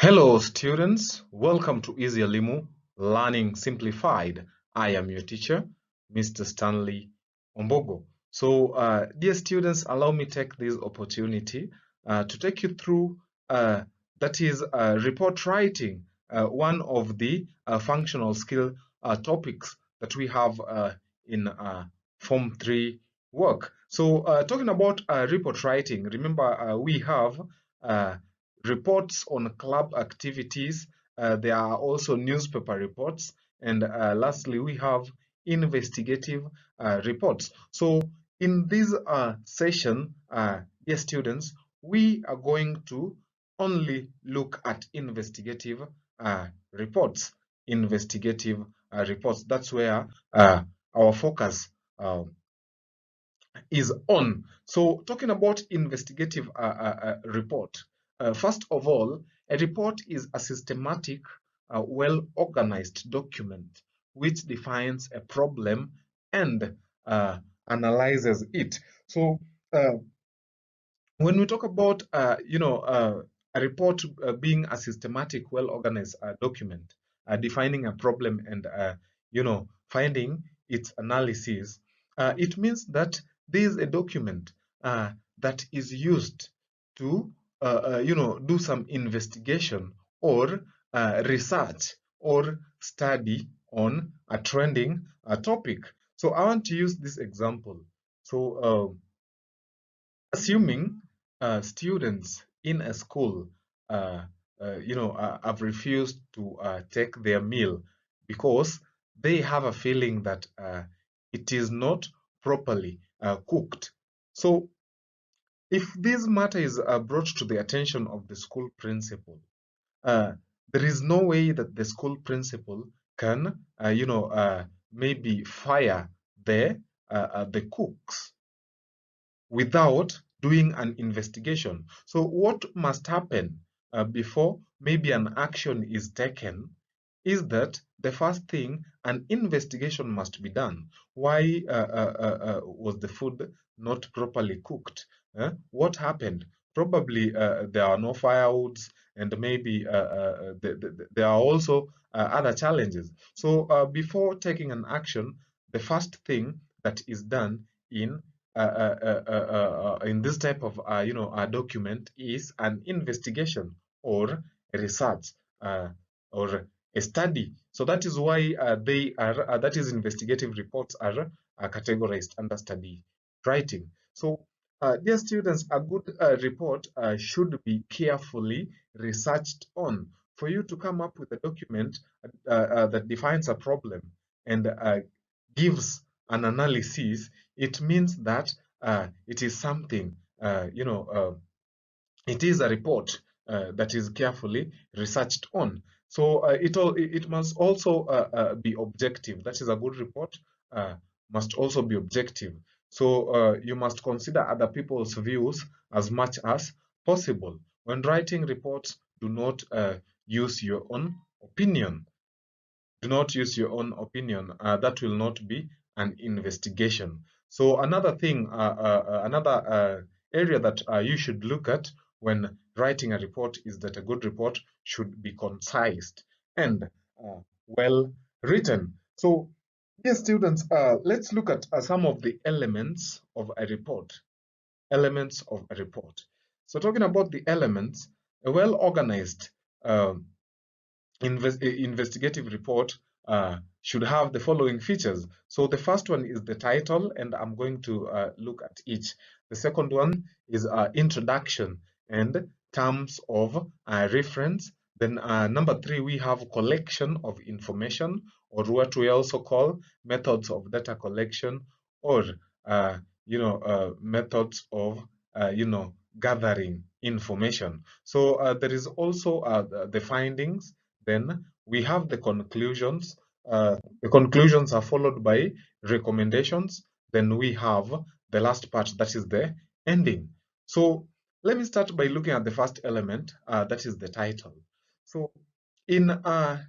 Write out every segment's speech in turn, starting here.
Hello students, welcome to Easy Elimu Learning Simplified. I am your teacher, Mr. Stanley Ombogo. So dear students, allow me take this opportunity to take you through that is report writing, one of the functional skill topics that we have in Form 3 work. So talking about report writing, remember we have reports on club activities. There are also newspaper reports. And lastly, we have investigative reports. So in this session, dear students, we are going to only look at investigative reports. Investigative reports. That's where our focus is on. So talking about investigative report, first of all, a report is a systematic, well-organized document which defines a problem and analyzes it. So when we talk about a report being a systematic, well-organized document defining a problem and finding its analysis, it means that there is a document that is used to do some investigation or research or study on a trending topic. So I want to use this example. So assuming students in a school have refused to take their meal because they have a feeling that it is not properly cooked. So if this matter is brought to the attention of the school principal, uh, there is no way that the school principal can maybe fire the cooks without doing an investigation. So what must happen before maybe an action is taken is that the first thing, an investigation must be done. Why was the food not properly cooked? What happened? Probably there are no firewoods, and maybe there are also other challenges. So before taking an action, the first thing that is done in this type of a document is an investigation or a research or a study. So that is why they are that is investigative reports are categorized under study writing. So dear students, a good report should be carefully researched on. For you to come up with a document that defines a problem and gives an analysis, it means that it is something, it is a report that is carefully researched on. So it must also be objective. That is, a good report must also be objective. So you must consider other people's views as much as possible. When writing reports, do not use your own opinion. Do not use your own opinion. That will not be an investigation. So another thing, another area that you should look at when writing a report is that a good report should be concise and well written. So, dear students, let's look at some of the elements of a report. Elements of a report. So, talking about the elements, a well-organized investigative report should have the following features. So the first one is the title, and I'm going to look at each. The second one is introduction and terms of reference. Then number 3, we have collection of information, or what we also call methods of data collection, or methods of gathering information. So there is also the findings. Then we have the conclusions. The conclusions are followed by recommendations. Then we have the last part, that is the ending. So let me start by looking at the first element, that is the title. So in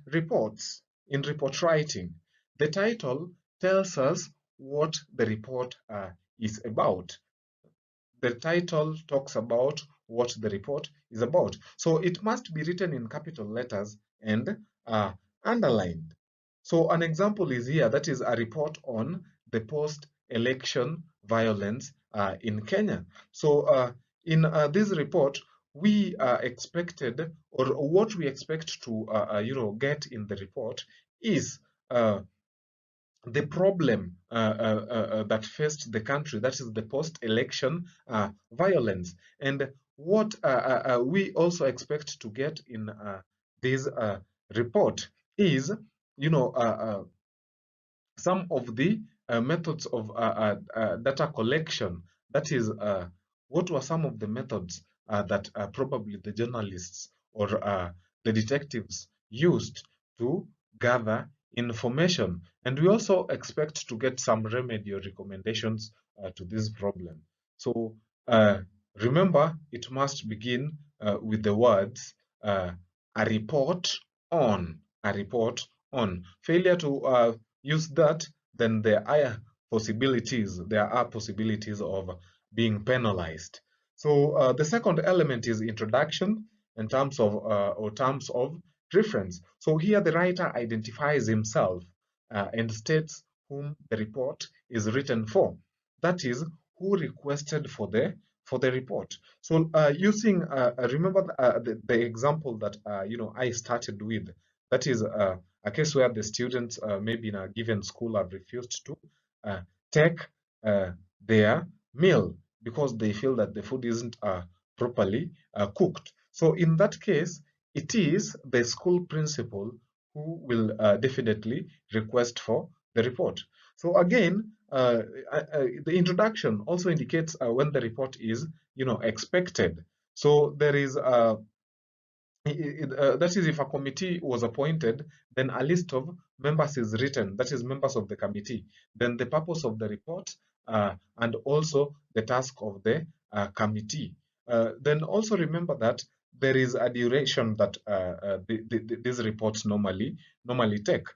reports, in report writing, the title tells us what the report is about. The title talks about what the report is about. So it must be written in capital letters and underlined. So an example is here, that is a report on the post-election violence in Kenya. So in this report, we expected, or what we expect to get in the report is the problem that faced the country, that is the post-election violence. And what we also expect to get in this report is, some of the methods of data collection. That is, what were some of the methods that probably the journalists or the detectives used to gather information. And we also expect to get some remedy or recommendations to this problem. So remember, it must begin with the words a report on, a report on. Failure to use that, then there are possibilities of being penalized. So the second element is introduction in terms of or terms of reference. So here the writer identifies himself and states whom the report is written for. That is, who requested for the report. So using remember the example that I started with. That is a case where the students maybe in a given school have refused to take their meal because they feel that the food isn't properly cooked. So in that case, it is the school principal who will definitely request for the report. So again, the introduction also indicates when the report is, expected. So there is that is, if a committee was appointed, then a list of members is written, that is members of the committee, then the purpose of the report and also the task of the committee. Then also remember that there is a duration that these reports normally take.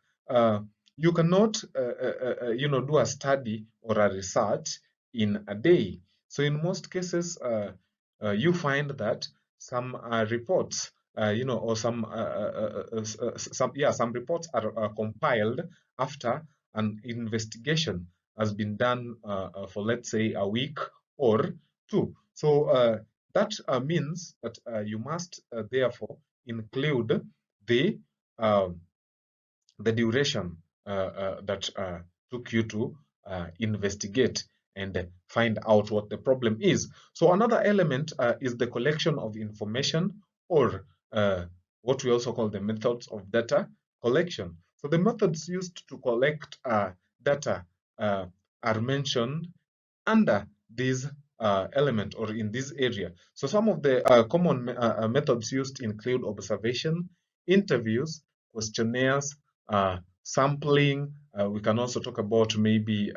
You cannot do a study or a research in a day. So in most cases, you find that some reports or some reports are compiled after an investigation has been done for, let's say, a week or two. So that means that you must therefore include the duration that took you to investigate and find out what the problem is. So another element is the collection of information, or what we also call the methods of data collection. So the methods used to collect data are mentioned under this element or in this area. So some of the common methods used include observation, interviews, questionnaires, sampling. We can also talk about maybe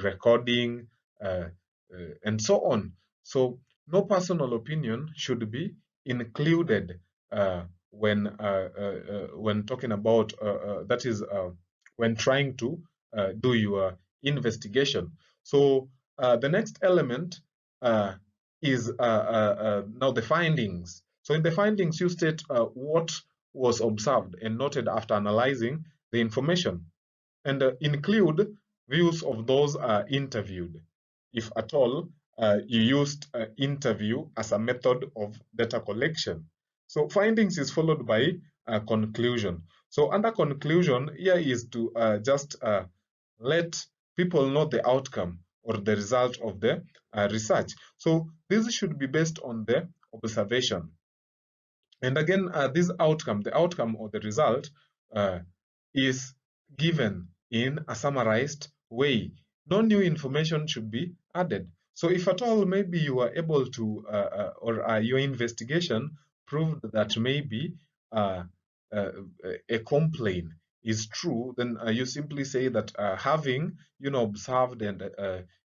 recording and so on. So no personal opinion should be included when talking about that is when trying to do your investigation. So the next element is now the findings. So in the findings, you state what was observed and noted after analyzing the information, and include views of those interviewed. If at all, you used interview as a method of data collection. So findings is followed by conclusion. So under conclusion, here is to just let people know the outcome or the result of the research. So this should be based on the observation. And again, this outcome, the outcome or the result is given in a summarized way. No new information should be added. So if at all maybe you are able to, or your investigation proved that maybe a complaint is true, then you simply say that having observed and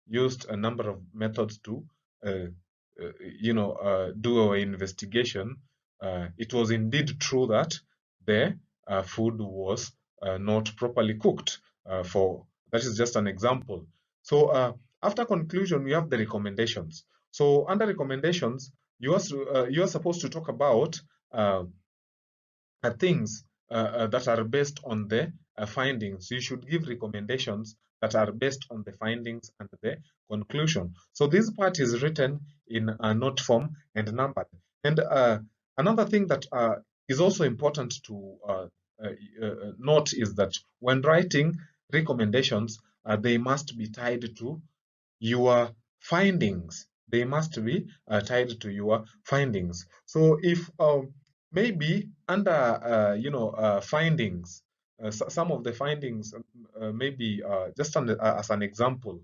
used a number of methods to do our investigation, it was indeed true that the food was not properly cooked. That is just an example. So after conclusion, we have the recommendations. So under recommendations, you are supposed to talk about things that are based on the findings. You should give recommendations that are based on the findings and the conclusion. So this part is written in note form and numbered. And another thing that is also important to note is that when writing recommendations, they must be tied to your findings. They must be tied to your findings. So if maybe under findings, some of the findings, maybe just as an example,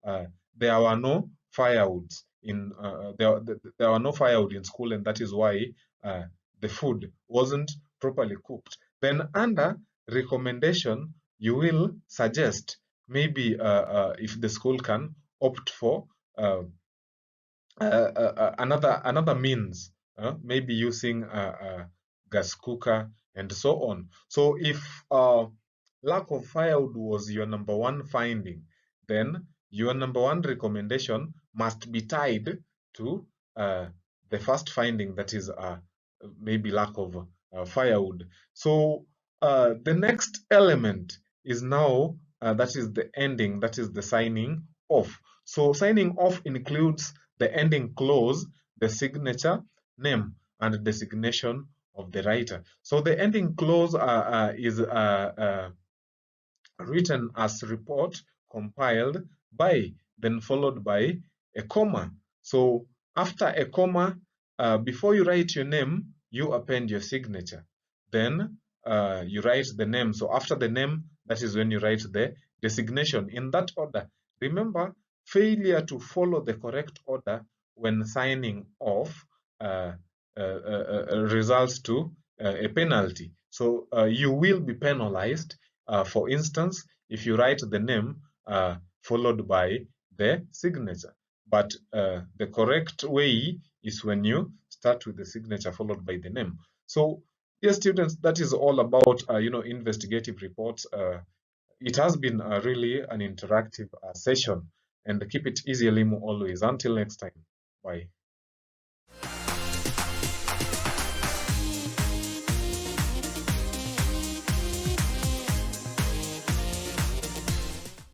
uh, there were no firewoods in there were no firewood in school, and that is why the food wasn't properly cooked. Then under recommendation, you will suggest maybe if the school can opt for uh, another means, maybe using a gas cooker and so on. So if lack of firewood was your number one finding, then your number one recommendation must be tied to uh, the first finding, that is maybe lack of firewood. So the next element is now that is the ending, that is the signing off. So signing off includes the ending clause, the signature, name, and designation of the writer. So the ending clause is written as report compiled by, then followed by a comma. So after a comma, before you write your name, you append your signature. Then you write the name. So after the name, that is when you write the designation in that order. Remember, failure to follow the correct order when signing off results to a penalty. So you will be penalized. For instance, if you write the name followed by the signature. But the correct way is when you start with the signature followed by the name. So, yes, students, that is all about investigative reports. It has been really an interactive session, and keep it easy, Limu, always. Until next time, bye.